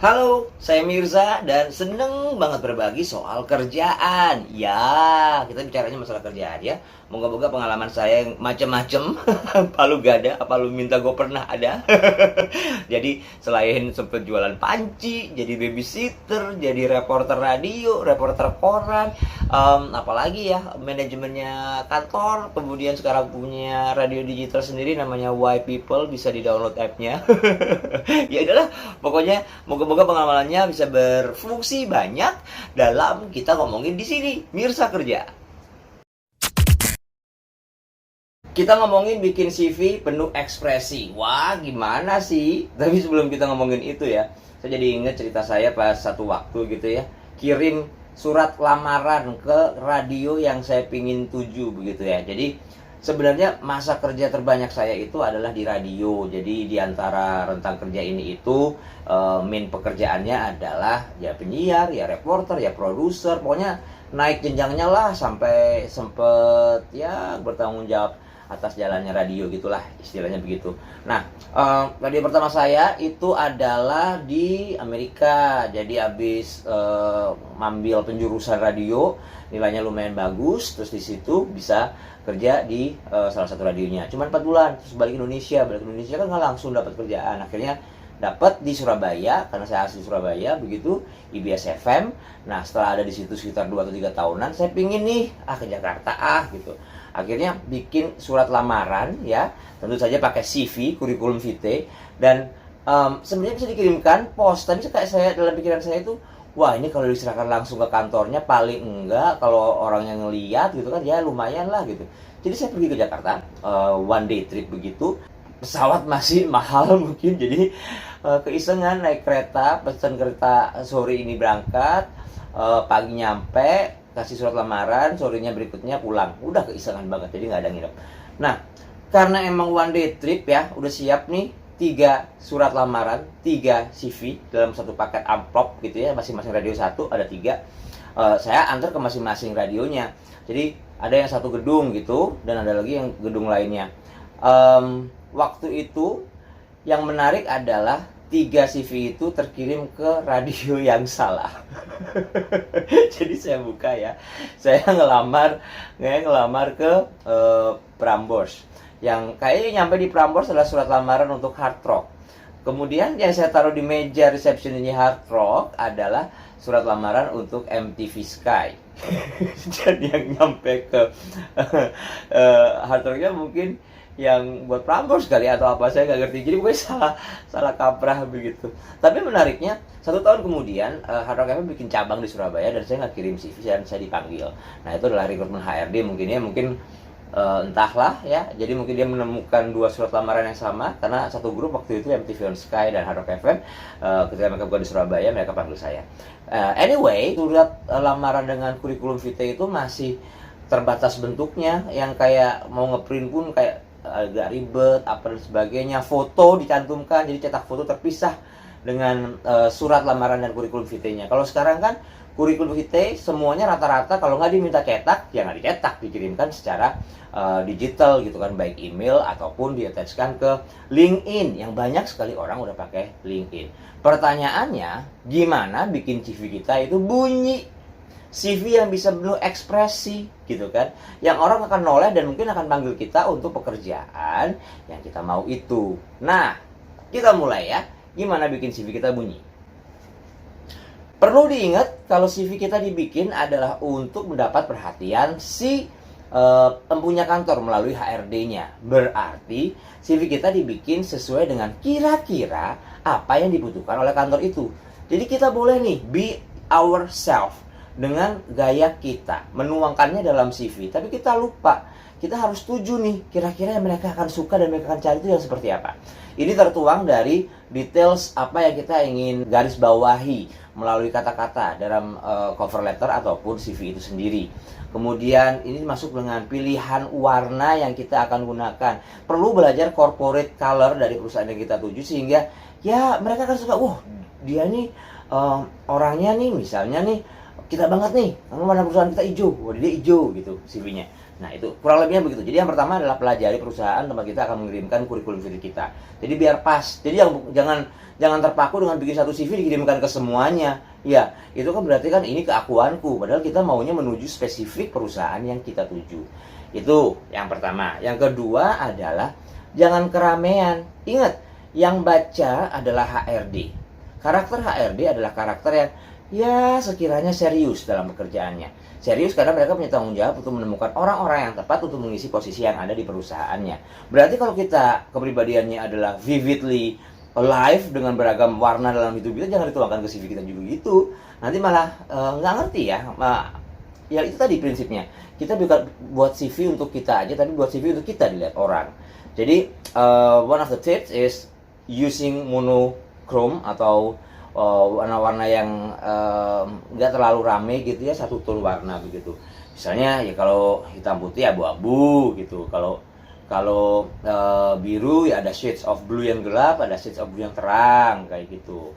Halo, saya Mirza dan seneng banget berbagi soal kerjaan. Ya, kita bicaranya masalah kerjaan ya. Moga-moga pengalaman saya yang macem-macem. Palu gada, apa lu minta gue pernah ada. Jadi selain sempet jualan panci, jadi babysitter, jadi reporter radio, reporter koran, apalagi ya manajemennya kantor. Kemudian sekarang punya radio digital sendiri namanya Y People, bisa di-download app-nya. Ya udahlah, pokoknya moga-moga pengalamannya bisa berfungsi banyak dalam kita ngomongin di sini Mirsa Kerja. Kita ngomongin bikin CV penuh ekspresi. Wah, gimana sih? Tapi sebelum kita ngomongin itu ya, saya jadi inget cerita saya pas satu waktu gitu ya, kirim surat lamaran ke radio yang saya pingin tuju begitu ya. Jadi sebenarnya masa kerja terbanyak saya itu adalah di radio. Jadi di antara rentang kerja ini itu main pekerjaannya adalah ya penyiar, ya reporter, ya produser. Pokoknya naik jenjangnya lah sampai sempet ya bertanggung jawab atas jalannya radio gitulah istilahnya begitu. Nah, radio pertama saya itu adalah di Amerika. Jadi habis ngambil penjurusan radio, nilainya lumayan bagus, terus di situ bisa kerja di salah satu radionya. Cuman 4 bulan, terus balik Indonesia. Balik Indonesia kan nggak langsung dapat kerjaan. Akhirnya dapat di Surabaya karena saya asli Surabaya begitu, IBS FM. Nah, setelah ada di situ sekitar 2 atau 3 tahunan, saya pingin nih ke Jakarta gitu. Akhirnya bikin surat lamaran ya, tentu saja pakai CV, kurikulum vitae, dan sebenarnya bisa dikirimkan pos. Tapi kayak saya dalam pikiran saya itu, wah ini kalau diserahkan langsung ke kantornya paling enggak kalau orang yang ngeliat gitu kan ya lumayan lah gitu. Jadi saya pergi ke Jakarta, one day trip begitu. Pesawat masih mahal mungkin, jadi keisengan naik kereta, pesan kereta sore ini berangkat, pagi nyampe, kasih surat lamaran, sorenya berikutnya pulang. Udah keisengan banget, jadi nggak ada nginep. Nah, karena emang one day trip ya, udah siap nih 3 surat lamaran, 3 CV dalam satu paket amplop gitu ya, masing-masing radio satu, ada 3. Saya antar ke masing-masing radionya. Jadi ada yang satu gedung gitu, dan ada lagi yang gedung lainnya. Waktu itu yang menarik adalah 3 CV itu terkirim ke radio yang salah. Jadi saya buka ya, saya ngelamar ke Prambors. Yang kayaknya nyampe di Prambors adalah surat lamaran untuk Hard Rock. Kemudian yang saya taruh di meja resepsionisnya Hard Rock adalah surat lamaran untuk MTV Sky. Dan yang nyampe ke Hard Rocknya mungkin yang buat Prambors kali atau apa, saya nggak ngerti. Jadi gue salah kaprah begitu. Tapi menariknya 1 tahun kemudian Hard Rock FM bikin cabang di Surabaya dan saya nggak kirim CV dan saya dipanggil. Nah itu adalah rekrutmen HRD mungkin entahlah ya. Jadi mungkin dia menemukan 2 surat lamaran yang sama karena satu grup waktu itu MTV on Sky dan Hard Rock FM. Ketika mereka bukan di Surabaya, mereka panggil saya. Anyway, surat lamaran dengan kurikulum vitae itu masih terbatas bentuknya, yang kayak mau ngeprint pun kayak agak ribet apa dan sebagainya. Foto dicantumkan, jadi cetak foto terpisah dengan surat lamaran dan kurikulum vitae-nya. Kalau sekarang kan kurikulum vitae semuanya rata-rata kalau nggak diminta cetak ya nggak dicetak, dikirimkan secara digital gitu kan, baik email ataupun diattachkan ke LinkedIn, yang banyak sekali orang udah pakai LinkedIn. Pertanyaannya, gimana bikin CV kita itu bunyi? CV yang bisa penuh ekspresi gitu kan, yang orang akan noleh dan mungkin akan panggil kita untuk pekerjaan yang kita mau itu. Nah, kita mulai ya, gimana bikin CV kita bunyi. Perlu diingat kalau CV kita dibikin adalah untuk mendapat perhatian si empunya kantor melalui HRD-nya. Berarti CV kita dibikin sesuai dengan kira-kira apa yang dibutuhkan oleh kantor itu. Jadi kita boleh nih be ourselves dengan gaya kita, menuangkannya dalam CV. Tapi kita lupa, kita harus tuju nih, kira-kira yang mereka akan suka dan mereka akan cari itu yang seperti apa. Ini tertuang dari details apa yang kita ingin garis bawahi melalui kata-kata dalam cover letter ataupun CV itu sendiri. Kemudian ini masuk dengan pilihan warna yang kita akan gunakan. Perlu belajar corporate color dari perusahaan yang kita tuju sehingga ya mereka akan suka, wah dia nih orangnya nih misalnya nih kita banget nih, karena mana perusahaan kita hijau, wah dia hijau gitu CV-nya. Nah, itu kurang lebihnya begitu. Jadi yang pertama adalah pelajari perusahaan tempat kita akan mengirimkan kurikulum VT kita. Jadi biar pas. Jadi jangan terpaku dengan bikin satu CV dikirimkan ke semuanya. Ya, itu kan berarti kan ini keakuanku. Padahal kita maunya menuju spesifik perusahaan yang kita tuju. Itu yang pertama. Yang kedua adalah jangan keramaian. Ingat, yang baca adalah HRD. Karakter HRD adalah karakter yang ya sekiranya serius dalam pekerjaannya. Serius karena mereka punya tanggung jawab untuk menemukan orang-orang yang tepat untuk mengisi posisi yang ada di perusahaannya. Berarti kalau kita kepribadiannya adalah vividly alive dengan beragam warna dalam hidup kita, jangan dituangkan ke CV kita juga gitu. Nanti malah nggak ngerti ya. Ya itu tadi prinsipnya. Kita buat CV untuk kita aja, tapi buat CV untuk kita dilihat orang. Jadi one of the tips is using monochrome atau warna-warna yang nggak terlalu rame gitu ya, satu tone warna begitu. Misalnya ya kalau hitam putih abu-abu gitu. Kalau biru ya ada shades of blue yang gelap, ada shades of blue yang terang kayak gitu.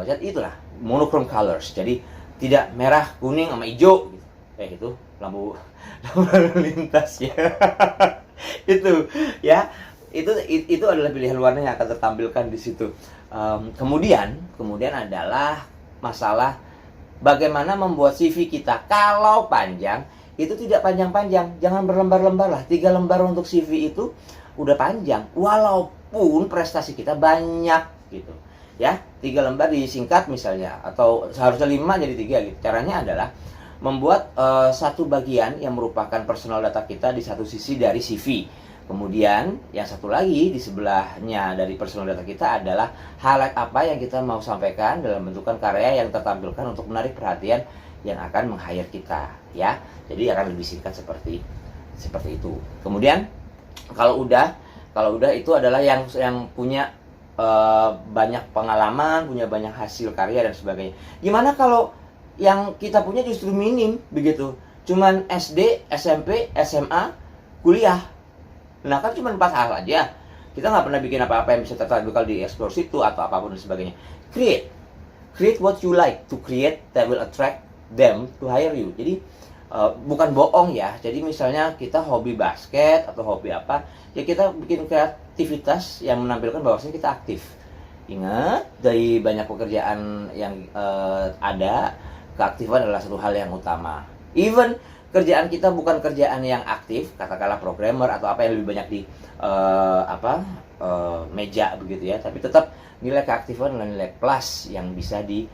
Jadi itulah monochrome colors. Jadi tidak merah, kuning sama hijau gitu. Itu lampu lalu lintas ya. Itu ya. Itu adalah pilihan warna yang akan tertampilkan di situ. Kemudian adalah masalah bagaimana membuat CV kita kalau panjang itu tidak panjang-panjang, jangan berlembar-lembar lah. 3 lembar untuk CV itu udah panjang, walaupun prestasi kita banyak gitu. Ya, 3 lembar disingkat misalnya, atau seharusnya 5 jadi 3 gitu. Caranya adalah membuat satu bagian yang merupakan personal data kita di satu sisi dari CV. Kemudian yang satu lagi di sebelahnya dari personal data kita adalah highlight apa yang kita mau sampaikan dalam bentukan karya yang tertampilkan untuk menarik perhatian yang akan meng-hire kita, ya. Jadi akan lebih singkat seperti itu. Kemudian kalau udah itu adalah yang punya banyak pengalaman, punya banyak hasil karya dan sebagainya. Gimana kalau yang kita punya justru minim begitu? Cuman SD, SMP, SMA, kuliah. Nah kan cuma 4 hal aja. Kita nggak pernah bikin apa-apa yang bisa tertampilkan di explore situ atau apapun dan sebagainya. Create what you like to create that will attract them to hire you. Jadi bukan bohong ya. Jadi misalnya kita hobi basket atau hobi apa, ya kita bikin kreativitas yang menampilkan bahwasanya kita aktif. Ingat, dari banyak pekerjaan yang ada, keaktifan adalah satu hal yang utama. Even kerjaan kita bukan kerjaan yang aktif, katakanlah programmer atau apa yang lebih banyak di meja begitu ya, tapi tetap nilai keaktifan dan nilai plus yang bisa di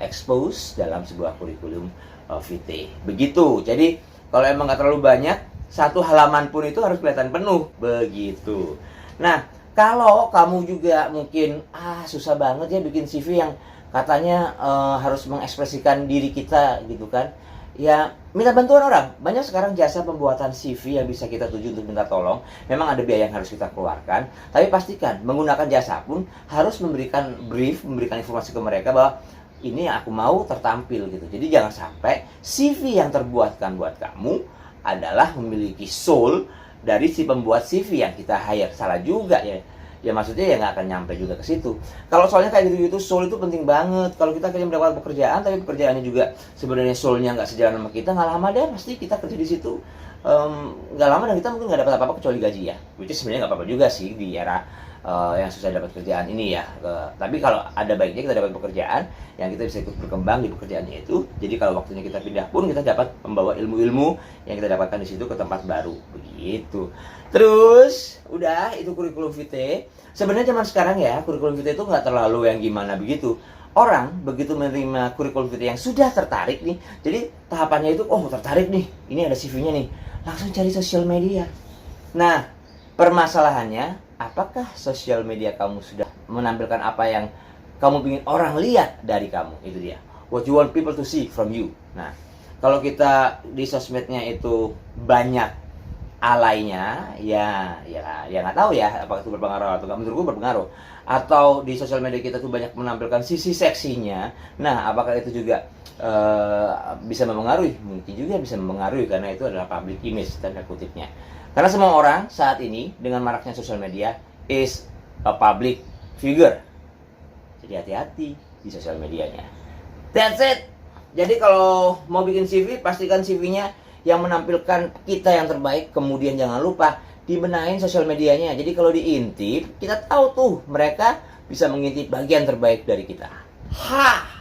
expose dalam sebuah kurikulum VT. Begitu. Jadi kalau emang nggak terlalu banyak, satu halaman pun itu harus kelihatan penuh begitu. Nah, kalau kamu juga mungkin susah banget ya bikin CV yang katanya harus mengekspresikan diri kita gitu kan. Ya, minta bantuan orang. Banyak sekarang jasa pembuatan CV yang bisa kita tuju untuk minta tolong. Memang ada biaya yang harus kita keluarkan. Tapi pastikan, menggunakan jasa pun harus memberikan brief, memberikan informasi ke mereka bahwa ini yang aku mau tertampil gitu. Jadi jangan sampai CV yang terbuatkan buat kamu adalah memiliki soul dari si pembuat CV yang kita hire. Salah juga ya. Ya maksudnya ya nggak akan nyampe juga ke situ. Kalau soalnya kayak gitu-gitu, soul itu penting banget. Kalau kita kerja mendapatkan pekerjaan, tapi pekerjaannya juga sebenarnya soulnya nggak sejalan sama kita, nggak lama deh pasti kita kerja di situ. Nggak lama dan kita mungkin nggak dapat apa-apa kecuali gaji ya. Which is sebenarnya nggak apa-apa juga sih di era yang susah dapat kerjaan ini ya. Tapi kalau ada baiknya kita dapat pekerjaan yang kita bisa ikut berkembang di pekerjaannya itu. Jadi kalau waktunya kita pindah pun kita dapat membawa ilmu-ilmu yang kita dapatkan di situ ke tempat baru. Begitu. Terus udah itu kurikulum VT. Sebenarnya zaman sekarang ya kurikulum VT itu nggak terlalu yang gimana begitu. Orang begitu menerima kurikulum VT yang sudah tertarik nih. Jadi tahapannya itu tertarik nih. Ini ada CV-nya nih. Langsung cari sosial media. Nah, permasalahannya, apakah sosial media kamu sudah menampilkan apa yang kamu ingin orang lihat dari kamu? Itu dia. What you want people to see from you. Nah, kalau kita di sosmednya itu banyak alainya, ya nggak tahu ya apakah itu berpengaruh atau nggak. Menurutku berpengaruh. Atau di sosial media kita tuh banyak menampilkan sisi seksinya. Nah, apakah itu juga bisa mempengaruhi? Mungkin juga bisa mempengaruhi karena itu adalah public image tanda kutipnya. Karena semua orang saat ini dengan maraknya sosial media is a public figure. Jadi hati-hati di sosial medianya. That's it. Jadi kalau mau bikin CV, pastikan CV-nya yang menampilkan kita yang terbaik. Kemudian jangan lupa dibenahin sosial medianya. Jadi kalau diintip, kita tahu tuh mereka bisa mengintip bagian terbaik dari kita. Ha!